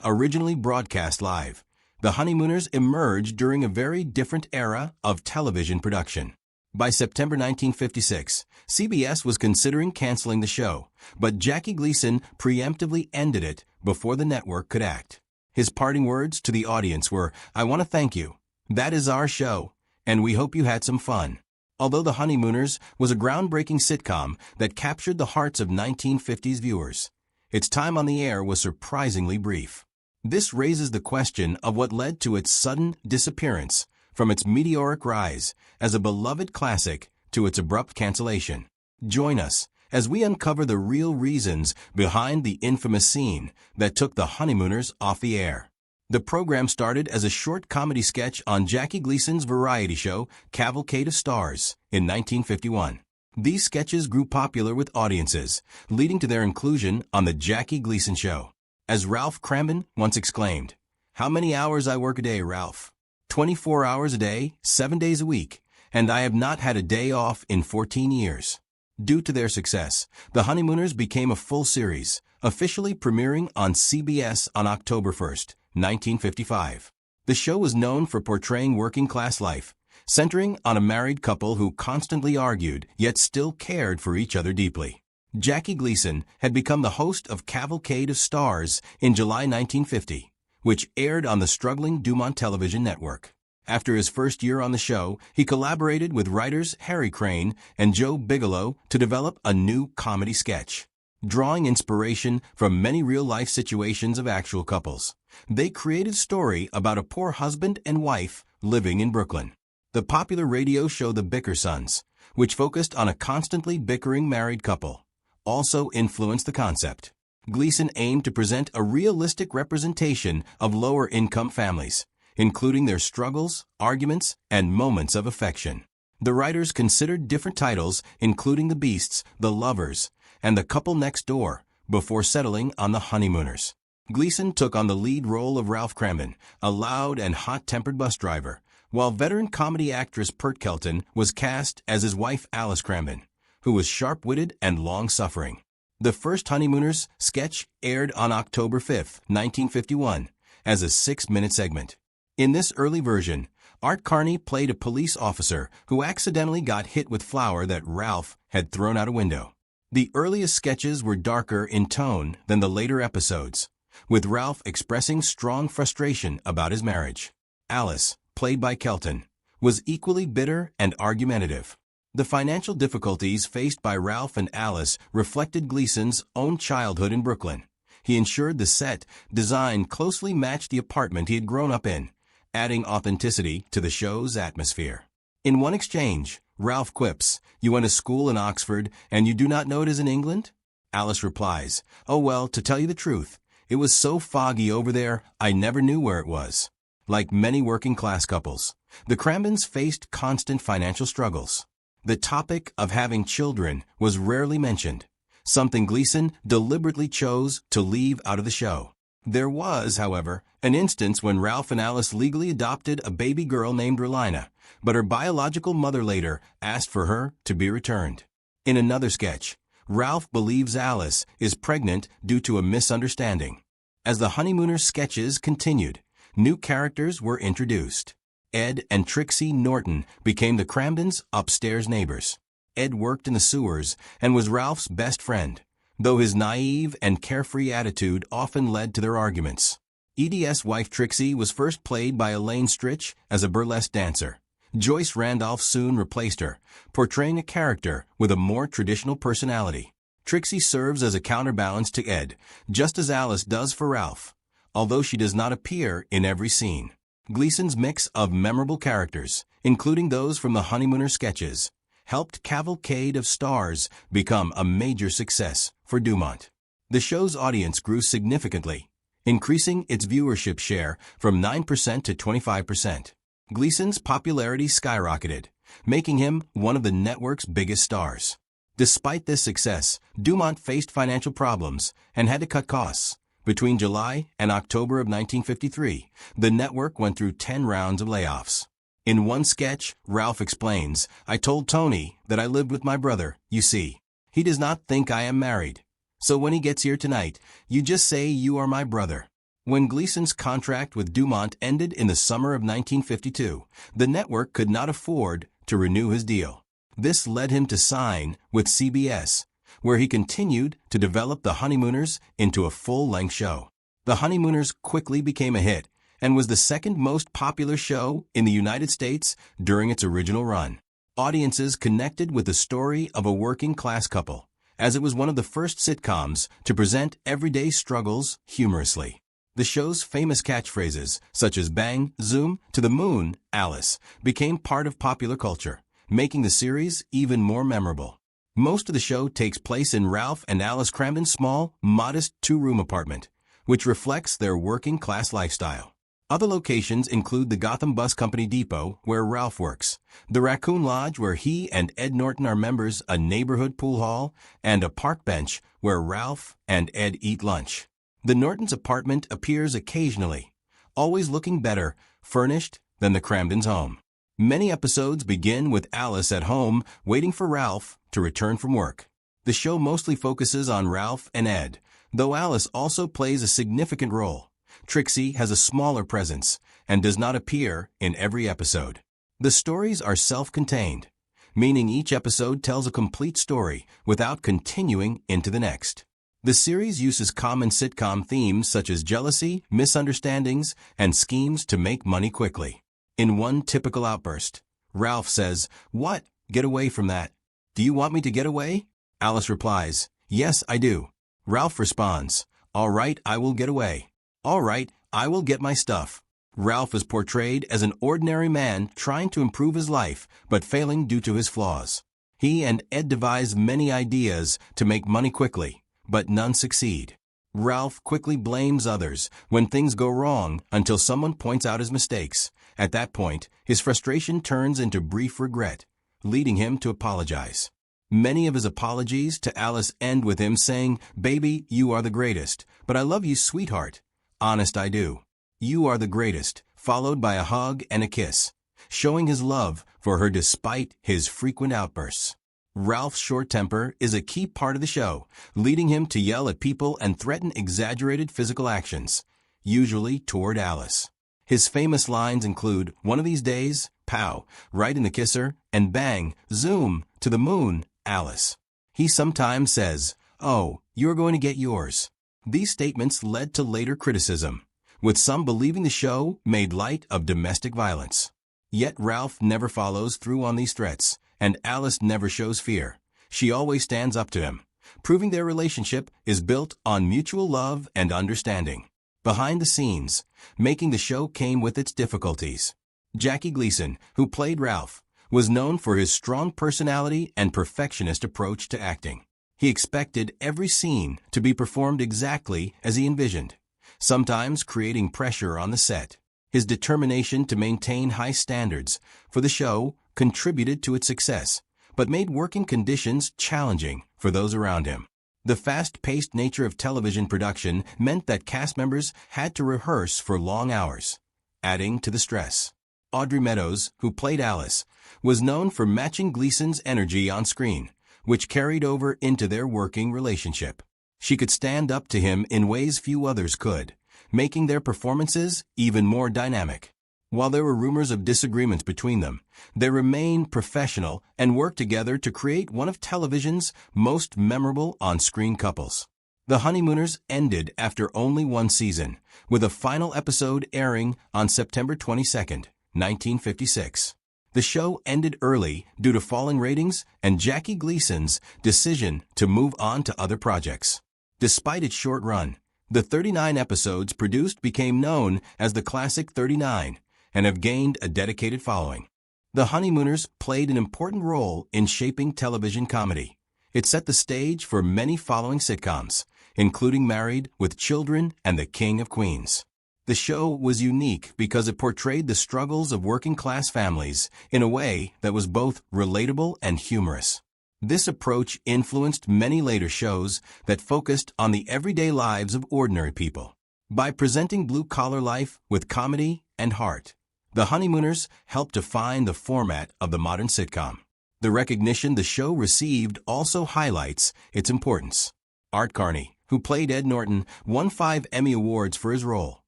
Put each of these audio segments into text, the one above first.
Originally broadcast live, the Honeymooners emerged during a very different era of television production. By September 1956, CBS was considering canceling the show, but Jackie Gleason preemptively ended it before the network could act. His parting words to the audience were, "I want to thank you. That is our show, and we hope you had some fun." Although The Honeymooners was a groundbreaking sitcom that captured the hearts of 1950s viewers, its time on the air was surprisingly brief. This raises the question of what led to its sudden disappearance, from its meteoric rise as a beloved classic to its abrupt cancellation. Join us as we uncover the real reasons behind the infamous scene that took the Honeymooners off the air. The program started as a short comedy sketch on Jackie Gleason's variety show Cavalcade of Stars in 1951. These sketches grew popular with audiences, leading to their inclusion on The Jackie Gleason Show. As Ralph Cramton once exclaimed, "How many hours I work a day, Ralph? 24 hours a day, 7 days a week, and I have not had a day off in 14 years. Due to their success, The Honeymooners became a full series, officially premiering on CBS on October 1st, 1955. The show was known for portraying working-class life, centering on a married couple who constantly argued yet still cared for each other deeply. Jackie Gleason had become the host of Cavalcade of Stars in July 1950, which aired on the struggling Dumont Television Network. After his first year on the show, he collaborated with writers Harry Crane and Joe Bigelow to develop a new comedy sketch. Drawing inspiration from many real-life situations of actual couples, they created a story about a poor husband and wife living in Brooklyn. The popular radio show The Bicker Sons, which focused on a constantly bickering married couple, also influenced the concept. Gleason aimed to present a realistic representation of lower-income families, including their struggles, arguments, and moments of affection. The writers considered different titles, including The Beasts, The Lovers, and The Couple Next Door, before settling on The Honeymooners. Gleason took on the lead role of Ralph Cramton, a loud and hot-tempered bus driver, while veteran comedy actress Pert Kelton was cast as his wife Alice Cramton, who was sharp-witted and long-suffering. The first Honeymooners sketch aired on October 5, 1951, as a 6-minute segment. In this early version, Art Carney played a police officer who accidentally got hit with flour that Ralph had thrown out a window. The earliest sketches were darker in tone than the later episodes, with Ralph expressing strong frustration about his marriage. Alice, played by Kelton, was equally bitter and argumentative. The financial difficulties faced by Ralph and Alice reflected Gleason's own childhood in Brooklyn. He ensured the set design closely matched the apartment he had grown up in, adding authenticity to the show's atmosphere. In one exchange, Ralph quips, "You went to school in Oxford and you do not know it is in England?" Alice replies, "Oh well, to tell you the truth, it was so foggy over there, I never knew where it was." Like many working-class couples, the Cramtons faced constant financial struggles. The topic of having children was rarely mentioned, something Gleason deliberately chose to leave out of the show. There was, however, an instance when Ralph and Alice legally adopted a baby girl named Relina, but her biological mother later asked for her to be returned. In another sketch, Ralph believes Alice is pregnant due to a misunderstanding. As the Honeymooners sketches continued, new characters were introduced. Ed and Trixie Norton became the Cramtons' upstairs neighbors. Ed worked in the sewers and was Ralph's best friend, though his naive and carefree attitude often led to their arguments. Ed's wife Trixie was first played by Elaine Stritch as a burlesque dancer. Joyce Randolph soon replaced her, portraying a character with a more traditional personality. Trixie serves as a counterbalance to Ed, just as Alice does for Ralph, although she does not appear in every scene. Gleason's mix of memorable characters, including those from the Honeymooners sketches, helped Cavalcade of Stars become a major success for Dumont. The show's audience grew significantly, increasing its viewership share from 9% to 25%. Gleason's popularity skyrocketed, making him one of the network's biggest stars. Despite this success, Dumont faced financial problems and had to cut costs. Between July and October of 1953, the network went through 10 rounds of layoffs. In one sketch, Ralph explains, "I told Tony that I lived with my brother, you see. He does not think I am married. So when he gets here tonight, you just say you are my brother." When Gleason's contract with Dumont ended in the summer of 1952, the network could not afford to renew his deal. This led him to sign with CBS, where he continued to develop The Honeymooners into a full-length show. The Honeymooners quickly became a hit and was the second most popular show in the United States during its original run. Audiences connected with the story of a working-class couple, as it was one of the first sitcoms to present everyday struggles humorously. The show's famous catchphrases, such as "Bang, Zoom, to the Moon, Alice," became part of popular culture, making the series even more memorable. Most of the show takes place in Ralph and Alice Cramden's small, modest two-room apartment, which reflects their working-class lifestyle. Other locations include the Gotham Bus Company depot, where Ralph works, the Raccoon Lodge, where he and Ed Norton are members, a neighborhood pool hall, and a park bench where Ralph and Ed eat lunch. The Nortons' apartment appears occasionally, always looking better furnished than the Cramdens' home. Many episodes begin with Alice at home waiting for Ralph to return from work. The show mostly focuses on Ralph and Ed, though Alice also plays a significant role. Trixie has a smaller presence and does not appear in every episode. The stories are self-contained, meaning each episode tells a complete story without continuing into the next. The series uses common sitcom themes such as jealousy, misunderstandings, and schemes to make money quickly. In one typical outburst, Ralph says, "What? Get away from that. Do you want me to get away?" Alice replies, "Yes, I do." Ralph responds, "All right, I will get away. All right, I will get my stuff." Ralph is portrayed as an ordinary man trying to improve his life, but failing due to his flaws. He and Ed devise many ideas to make money quickly, but none succeed. Ralph quickly blames others when things go wrong until someone points out his mistakes. At that point, his frustration turns into brief regret, leading him to apologize. Many of his apologies to Alice end with him saying, "Baby, you are the greatest, but I love you, sweetheart. Honest, I do. You are the greatest," followed by a hug and a kiss, showing his love for her despite his frequent outbursts. Ralph's short temper is a key part of the show, leading him to yell at people and threaten exaggerated physical actions, usually toward Alice. His famous lines include, "One of these days, pow, right in the kisser," and "Bang, zoom, to the moon, Alice." He sometimes says, "Oh, you're going to get yours." These statements led to later criticism, with some believing the show made light of domestic violence. Yet Ralph never follows through on these threats, and Alice never shows fear. She always stands up to him, proving their relationship is built on mutual love and understanding. Behind the scenes, making the show came with its difficulties. Jackie Gleason, who played Ralph, was known for his strong personality and perfectionist approach to acting. He expected every scene to be performed exactly as he envisioned, sometimes creating pressure on the set. His determination to maintain high standards for the show contributed to its success, but made working conditions challenging for those around him. The fast-paced nature of television production meant that cast members had to rehearse for long hours, adding to the stress. Audrey Meadows, who played Alice, was known for matching Gleason's energy on screen, which carried over into their working relationship. She could stand up to him in ways few others could, making their performances even more dynamic. While there were rumors of disagreements between them, they remained professional and worked together to create one of television's most memorable on-screen couples. The Honeymooners ended after only one season, with a final episode airing on September 22, 1956. The show ended early due to falling ratings and Jackie Gleason's decision to move on to other projects. Despite its short run, the 39 episodes produced became known as the Classic 39 and have gained a dedicated following. The Honeymooners played an important role in shaping television comedy. It set the stage for many following sitcoms, including Married with Children and The King of Queens. The show was unique because it portrayed the struggles of working-class families in a way that was both relatable and humorous. This approach influenced many later shows that focused on the everyday lives of ordinary people. By presenting blue-collar life with comedy and heart, The Honeymooners helped define the format of the modern sitcom. The recognition the show received also highlights its importance. Art Carney, who played Ed Norton, won 5 Emmy Awards for his role,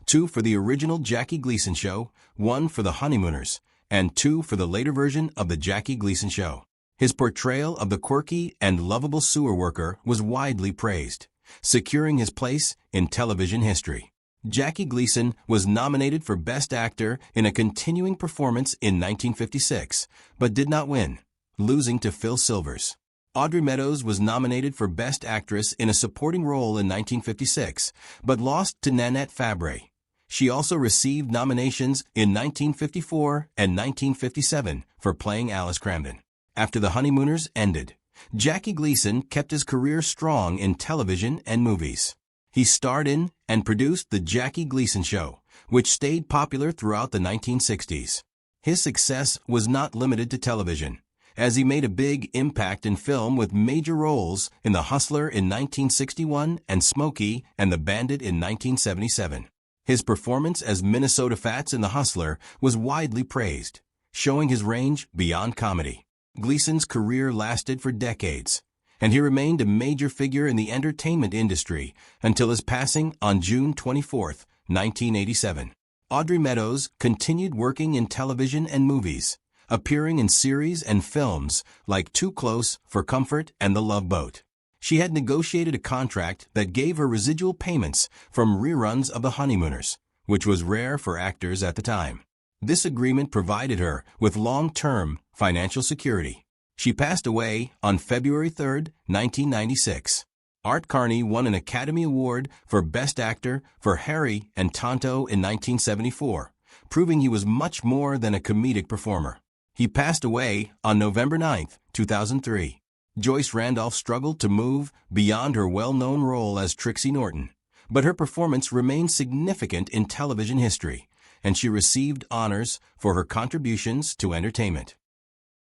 2 for the original Jackie Gleason Show, 1 for The Honeymooners, and 2 for the later version of The Jackie Gleason Show. His portrayal of the quirky and lovable sewer worker was widely praised, securing his place in television history. Jackie Gleason was nominated for Best Actor in a Continuing Performance in 1956, but did not win, losing to Phil Silvers. Audrey Meadows was nominated for Best Actress in a Supporting Role in 1956, but lost to Nanette Fabray. She also received nominations in 1954 and 1957 for playing Alice Cramden. After The Honeymooners ended, Jackie Gleason kept his career strong in television and movies. He starred in and produced The Jackie Gleason Show, which stayed popular throughout the 1960s. His success was not limited to television, as he made a big impact in film with major roles in The Hustler in 1961 and Smokey and the Bandit in 1977. His performance as Minnesota Fats in The Hustler was widely praised, showing his range beyond comedy. Gleason's career lasted for decades, and he remained a major figure in the entertainment industry until his passing on June 24, 1987. Audrey Meadows continued working in television and movies, appearing in series and films like Too Close for Comfort and The Love Boat. She had negotiated a contract that gave her residual payments from reruns of The Honeymooners, which was rare for actors at the time. This agreement provided her with long-term financial security. She passed away on February 3, 1996. Art Carney won an Academy Award for Best Actor for Harry and Tonto in 1974, proving he was much more than a comedic performer. He passed away on November 9, 2003. Joyce Randolph struggled to move beyond her well-known role as Trixie Norton, but her performance remained significant in television history, and she received honors for her contributions to entertainment.